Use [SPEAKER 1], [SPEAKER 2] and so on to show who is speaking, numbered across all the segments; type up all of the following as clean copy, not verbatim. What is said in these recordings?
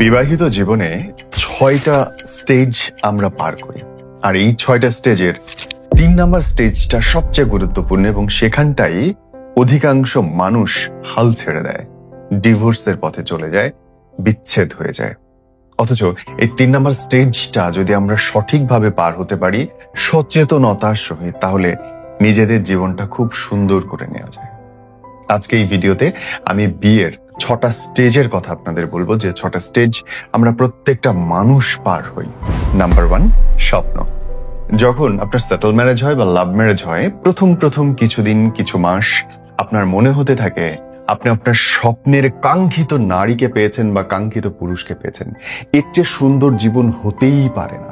[SPEAKER 1] বিবাহিত জীবনে ৬টা স্টেজ আমরা পার করি, আর এই ৬টা স্টেজের ৩ নম্বর স্টেজটা সবচেয়ে গুরুত্বপূর্ণ এবং সেখানটাই অধিকাংশ মানুষ হাল ছেড়ে দেয়, ডিভোর্সের পথে চলে যায়, বিচ্ছেদ হয়ে যায়। অথচ এই ৩ নম্বর স্টেজটা যদি আমরা সঠিকভাবে পার হতে পারি সচেতনতার সহিত, তাহলে নিজেদের জীবনটা খুব সুন্দর করে নেওয়া যায়। আজকে এই ভিডিওতে আমি বিয়ের ৬টা স্টেজের কথা আপনাদের বলবো, যে ৬টা স্টেজ আমরা প্রত্যেকটা মানুষ পার হই। নাম্বার 1, স্বপ্ন। যখন আপনার সেটেল ম্যারেজ হয় বা লাভ ম্যারেজ হয়, প্রথম কিছুদিন, কিছু মাস আপনার মনে হতে থাকে আপনি আপনার স্বপ্নের কাঙ্ক্ষিত নারীকে পেয়েছেন বা কাঙ্ক্ষিত পুরুষকে পেয়েছেন। এর চেয়ে সুন্দর জীবন হতেই পারে না।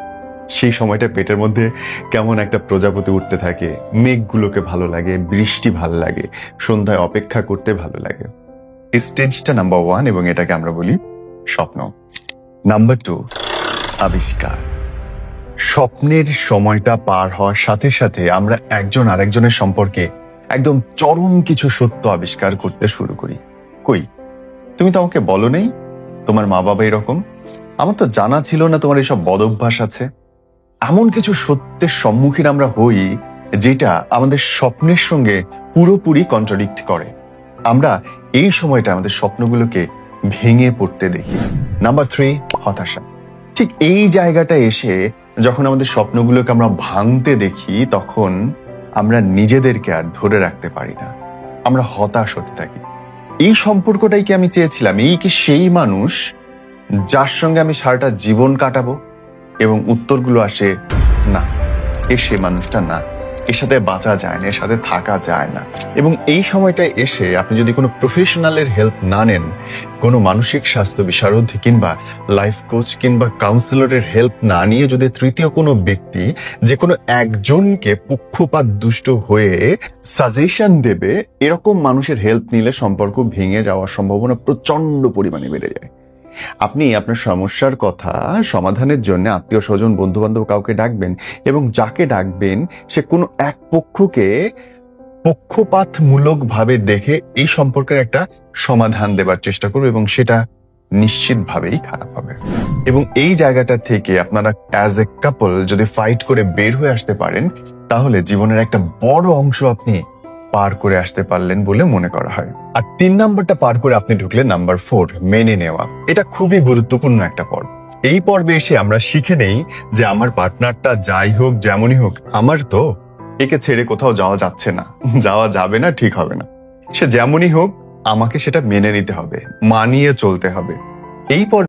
[SPEAKER 1] সেই সময়টা পেটের মধ্যে কেমন একটা প্রজাপতি উঠতে থাকে, মেঘগুলোকে ভালো লাগে, বৃষ্টি ভালো লাগে, সন্ধ্যায় অপেক্ষা করতে ভালো লাগে। এই স্টেজটা নাম্বার 1 এবং এটাকে আমরা বলি স্বপ্ন। নাম্বার 2, আবিষ্কার। স্বপ্নের সময়টা পার হওয়ার সাথে সাথে আমরা একজন আরেকজনের সম্পর্কে একদম চরম কিছু সত্য আবিষ্কার করতে শুরু করি। কই, তুমি তো আমাকে বলো নেই তোমার মা বাবা এরকম, আমার তো জানা ছিল না তোমার এসব বদভ্যাস আছে। এমন কিছু সত্যের সম্মুখীন আমরা হই যেটা আমাদের স্বপ্নের সঙ্গে পুরোপুরি কন্ট্রাডিক্ট করে। আমরা এই সময়টা আমাদের স্বপ্নগুলোকে ভেঙে পড়তে দেখি। নাম্বার 3, হতাশা। ঠিক এই জায়গাটা এসে যখন আমাদের স্বপ্নগুলোকে আমরা ভাঙতে দেখি, তখন আমরা নিজেদেরকে আর ধরে রাখতে পারি না, আমরা হতাশ হতে থাকি। এই সম্পর্কটাই কি আমি চেয়েছিলাম? এই কি সেই মানুষ যার সঙ্গে আমি সারাটা জীবন কাটাবো? এবং উত্তরগুলো আসে না, সে মানুষটা না, এর সাথে বাঁচা যায় না, এর সাথে থাকা যায় না। এবং এই সময়টায় এসে আপনি যদি কোনো প্রফেশনালের হেল্প না নেন, কোনো মানসিক স্বাস্থ্য বিশারদ কিংবা লাইফ কোচ কিংবা কাউন্সিলরের হেল্প না নিয়ে যদি তৃতীয় কোনো ব্যক্তি যে কোনো একজনকে পক্ষপাত দুষ্ট হয়ে সাজেশন দেবে, এরকম মানুষের হেল্প নিলে সম্পর্ক ভেঙে যাওয়ার সম্ভাবনা প্রচন্ড পরিমাণে বেড়ে যায়। আপনি আপনার সমস্যার কথা সমাধানের জন্য আত্মীয় স্বজন, বন্ধু বান্ধব কাউকে ডাকবেন, এবং যাকে ডাকবেন সে কোনো এক পক্ষকে পক্ষপাতমূলক ভাবে দেখে এই সম্পর্কের একটা সমাধান দেবার চেষ্টা করবে, এবং সেটা নিশ্চিতভাবেই খারাপ হবে। এবং এই জায়গাটা থেকে আপনারা অ্যাজ এ কাপল যদি ফাইট করে বের হয়ে আসতে পারেন, তাহলে জীবনের একটা বড় অংশ আপনি পার করে আসতে পারলেন বলে মনে করা হয়। আর 3 নম্বরটা পার করে আপনি ঢুকলেন নাম্বার 4, মেনে নেওয়া। এটা খুবই গুরুত্বপূর্ণ একটা পর্ব। এই পর্বে এসে আমরা শিখে নেই যে আমার পার্টনারটা যাই হোক, যেমনই হোক, আমার তো একে ছেড়ে কোথাও যাওয়া যাচ্ছে না, যাওয়া যাবে না, ঠিক হবে না। সে যেমনই হোক আমাকে সেটা মেনে নিতে হবে, মানিয়ে চলতে হবে। এই পর্বে